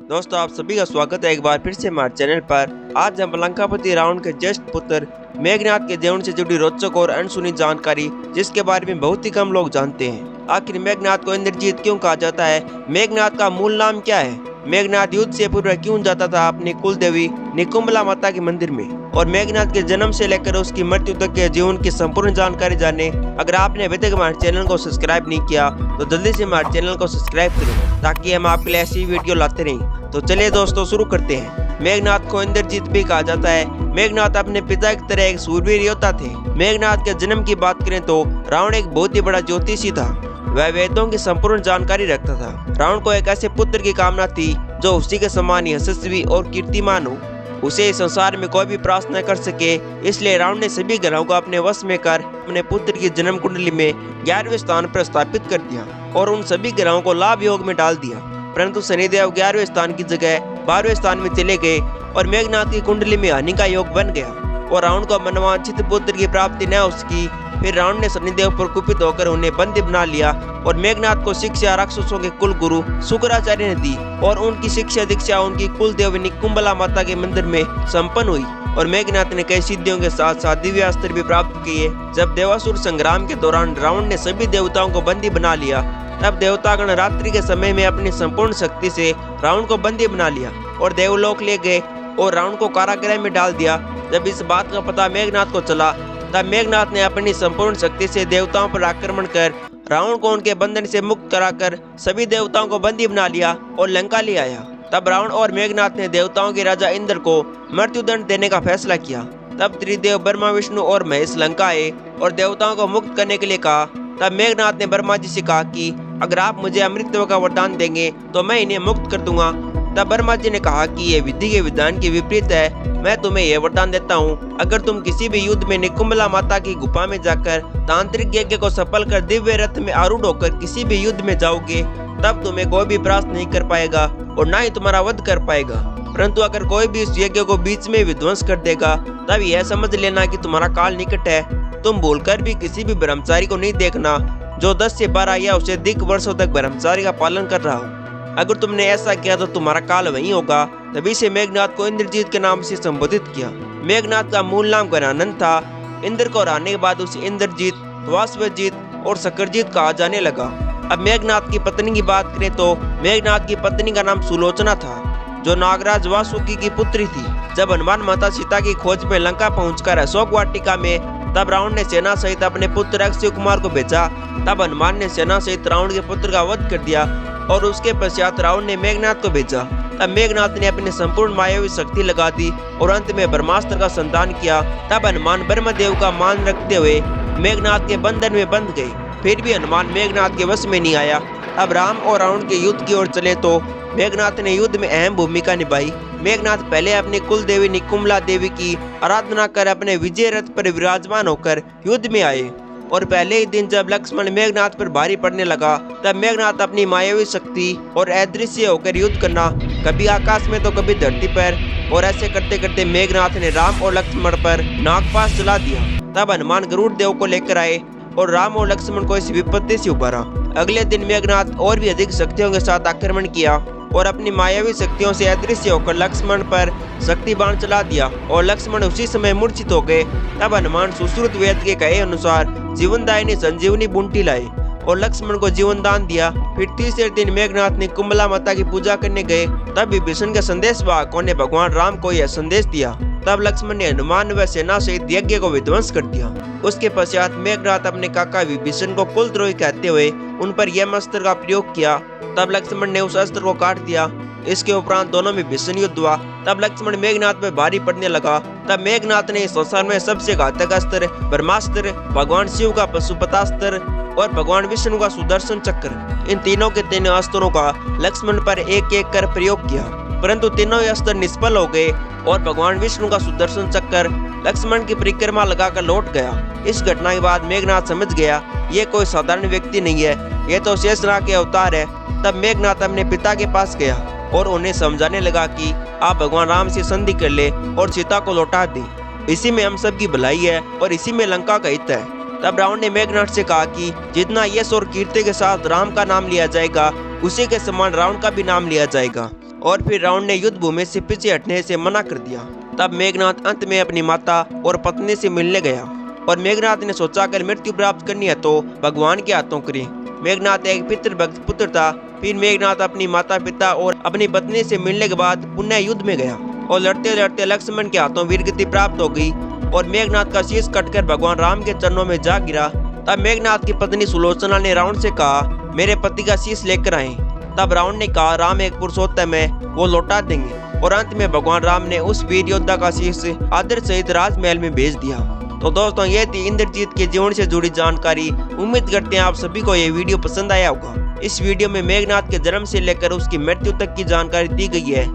दोस्तों, आप सभी का स्वागत है एक बार फिर से हमारे चैनल पर। आज हम लंकापति रावण के ज्येष्ठ पुत्र मेघनाद के जीवन से जुड़ी रोचक और अनसुनी जानकारी जिसके बारे में बहुत ही कम लोग जानते हैं। आखिर मेघनाद को इंद्रजीत क्यों कहा जाता है? मेघनाद का मूल नाम क्या है? मेघनाद युद्ध से पूर्व क्यों जाता था अपनी कुल देवी निकुंबला माता के मंदिर में? और मेघनाद के जन्म से लेकर उसकी मृत्यु तक के जीवन की संपूर्ण जानकारी जाने। अगर आपने अभी तक हमारे चैनल को सब्सक्राइब नहीं किया तो जल्दी से हमारे चैनल को सब्सक्राइब करें ताकि हम आपके लिए ऐसी वीडियो लाते रहें। तो चलिए दोस्तों, शुरू करते हैं। मेघनाद को इंद्रजीत भी कहा जाता है। मेघनाद अपने पिता की तरह एक सूरवीर योद्धा थे। मेघनाद के जन्म की बात करें तो रावण एक बहुत ही बड़ा ज्योतिषी था। वह वेदों की संपूर्ण जानकारी रखता था। रावण को एक ऐसे पुत्र की कामना थी जो उसी के समान यशस्वी और कीर्तिमान हो, उसे इस संसार में कोई भी प्राप्त न कर सके। इसलिए रावण ने सभी ग्रहों को अपने वश में कर अपने पुत्र की जन्म कुंडली में 11वें स्थान पर स्थापित कर दिया और उन सभी ग्रहों को लाभ योग में डाल दिया। परंतु शनिदेव 11वें स्थान की जगह 12वें स्थान में चले गए और मेघनाद की कुंडली में हानि का योग बन गया और रावण को मनवांछित पुत्र की प्राप्ति न हो सकी। फिर रावण ने शनिदेव पर कुपित होकर उन्हें बंदी बना लिया और मेघनाद को शिक्षा राक्षसों के कुल गुरु शुक्राचार्य ने दी और उनकी शिक्षा दीक्षा उनकी कुल देवी निकुंबला माता के मंदिर में संपन्न हुई। और मेघनाद ने कई सिद्धियों के साथ साथ दिव्य अस्त्र भी प्राप्त किए। जब देवासुर संग्राम के दौरान रावण ने सभी देवताओं को बंदी बना लिया, तब देवतागण रात्रि के समय में अपनी संपूर्ण शक्ति से रावण को बंदी बना लिया और देवलोक ले गए और रावण को कारागृह में डाल दिया। जब इस बात का पता मेघनाद को चला, तब मेघनाद ने अपनी संपूर्ण शक्ति से देवताओं पर आक्रमण कर रावण को उनके बंधन से मुक्त कराकर सभी देवताओं को बंदी बना लिया और लंका ले आया। तब रावण और मेघनाद ने देवताओं के राजा इंद्र को मृत्युदंड देने का फैसला किया। तब त्रिदेव ब्रह्मा विष्णु और महेश लंका आए और देवताओं को मुक्त करने के लिए कहा। तब मेघनाद ने ब्रह्मा जी से कहा कि अगर आप मुझे अमृतत्व का वरदान देंगे तो मैं इन्हें मुक्त कर दूंगा। तब ब्रह्मा जी ने कहा कि ये विधि के विधान के विपरीत है। मैं तुम्हें यह वरदान देता हूँ, अगर तुम किसी भी युद्ध में निकुंबला माता की गुफा में जाकर तांत्रिक यज्ञ को सफल कर दिव्य रथ में आरूढ़ होकर किसी भी युद्ध में जाओगे, तब तुम्हें कोई भी परास्त नहीं कर पाएगा और न ही तुम्हारा वध कर पाएगा। परंतु अगर कोई भी इस यज्ञ को बीच में विध्वंस कर देगा, तब यह समझ लेना कि तुम्हारा काल निकट है। तुम भूलकर भी किसी भी ब्रह्मचारी को नहीं देखना जो 10 से 12 या उससे अधिक वर्षों तक ब्रह्मचारी का पालन कर रहा हो। अगर तुमने ऐसा किया तो तुम्हारा काल वही होगा। तभी से मेघनाद को इंद्रजीत के नाम से संबोधित किया। मेघनाद का मूल नाम गणानंद था। इंद्र को हराने के बाद उसे इंद्रजीत, वासवजीत और शकरजीत कहा जाने लगा। अब मेघनाद की पत्नी की बात करें तो मेघनाद की पत्नी का नाम सुलोचना था, जो नागराज वासुकी की पुत्री थी। जब हनुमान माता सीता की खोज में लंका पहुंचकर अशोक वाटिका में, तब रावण ने सेना सहित अपने पुत्र अक्षय कुमार को भेजा। तब हनुमान ने सेना सहित रावण के पुत्र का वध कर दिया और उसके पश्चात रावण ने मेघनाद को भेजा। तब मेघनाद ने अपनी संपूर्ण मायावी शक्ति लगा दी और अंत में ब्रह्मास्त्र का संतान किया। तब हनुमान ब्रह्मदेव का मान रखते हुए मेघनाद के बंधन में बंध गए। फिर भी हनुमान मेघनाद के वश में नहीं आया। अब राम और रावण के युद्ध की ओर चले तो मेघनाद ने युद्ध में अहम भूमिका निभाई। मेघनाद पहले अपनी कुल देवी निकुंबला देवी की आराधना कर अपने विजय रथ पर विराजमान होकर युद्ध में आए और पहले ही दिन जब लक्ष्मण मेघनाद पर भारी पड़ने लगा, तब मेघनाद अपनी मायावी शक्ति और अदृश्य होकर युद्ध करना, कभी आकाश में तो कभी धरती पर, और ऐसे करते करते मेघनाद ने राम और लक्ष्मण पर नागपाश चला दिया। तब हनुमान गरुड़ देव को लेकर आए और राम और लक्ष्मण को इस विपत्ति से उबारा। अगले दिन मेघनाद और भी अधिक शक्तियों के साथ आक्रमण किया और अपनी मायावी शक्तियों से अदृश्य होकर लक्ष्मण पर शक्ति बाण चला दिया और लक्ष्मण उसी समय मूर्छित हो गए। तब हनुमान सुश्रुत वेद के कहे अनुसार जीवनदायिनी संजीवनी बूंटी लाए और लक्ष्मण को जीवन दान दिया। फिर तीसरे दिन मेघनाद ने कुंबला माता की पूजा करने गए। तब विभीषण के संदेशवाहकों ने भगवान राम को यह संदेश दिया। तब लक्ष्मण ने हनुमान व सेना सहित यज्ञ को विध्वंस कर दिया। उसके पश्चात मेघनाद अपने काका विभीषण को कुलद्रोही कहते हुए उन पर यम अस्त्र का प्रयोग किया। तब लक्ष्मण ने उस अस्त्र को काट दिया। इसके उपरांत दोनों में भीषण युद्ध हुआ। तब लक्ष्मण मेघनाद पर भारी पड़ने लगा। तब मेघनाद ने इस संसार में सबसे घातक अस्त्र ब्रह्मास्त्र, भगवान शिव का पशुपतास्त्र और भगवान विष्णु का सुदर्शन चक्र, इन तीनों के तीनों अस्त्रों का लक्ष्मण पर एक एक कर प्रयोग किया, परंतु तीनों ही अस्त्र निष्फल हो गए और भगवान विष्णु का सुदर्शन चक्र लक्ष्मण की परिक्रमा लगाकर लौट गया। इस घटना के बाद मेघनाद समझ गया ये कोई साधारण व्यक्ति नहीं है, ये तो शेषनाग के अवतार है। तब मेघनाद अपने पिता के पास गया और उन्हें समझाने लगा कि आप भगवान राम से संधि कर ले और सीता को लौटा दें। इसी में हम सब की भलाई है और इसी में लंका का हित है। तब रावण ने मेघनाद से कहा कि जितना यश और कीर्ति के साथ राम का नाम लिया जाएगा, उसी के समान रावण का भी नाम लिया जाएगा और फिर रावण ने युद्ध भूमि से पीछे हटने से मना कर दिया। तब मेघनाथ अंत में अपनी माता और पत्नी से मिलने गया और मेघनाथ ने सोचा अगर मृत्यु प्राप्त करनी है तो भगवान के हाथों करे। मेघनाथ एक पितृभक्त पुत्र था। फिर मेघनाथ अपनी माता पिता और अपनी पत्नी से मिलने के बाद पुनः युद्ध में गया और लड़ते लड़ते लक्ष्मण के हाथों वीरगति प्राप्त हो गई और मेघनाथ का शीश कटकर भगवान राम के चरणों में जा गिरा। तब मेघनाथ की पत्नी सुलोचना ने रावण से कहा, मेरे पति का शीश लेकर आए। तब रावण ने कहा, राम एक पुरुषोत्तम है, वो लौटा देंगे। और अंत में भगवान राम ने उस वीर योद्धा का शीश आदर सहित राजमहल में भेज दिया। तो दोस्तों, ये थी इंद्रजीत के जीवन से जुड़ी जानकारी। उम्मीद करते हैं आप सभी को ये वीडियो पसंद आया होगा। इस वीडियो में मेघनाथ के जन्म से लेकर उसकी मृत्यु तक की जानकारी दी गई है।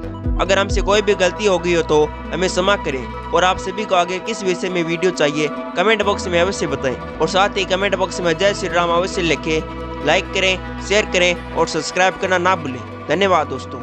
अगर हमसे कोई भी गलती हो गई हो तो हमें क्षमा करें। और आप सभी को आगे किस विषय में वीडियो चाहिए कमेंट बॉक्स में अवश्य बताएं। और साथ ही कमेंट बॉक्स में जय श्री राम अवश्य लिखें। लाइक करें, शेयर करें और सब्सक्राइब करना ना भूलें। धन्यवाद दोस्तों।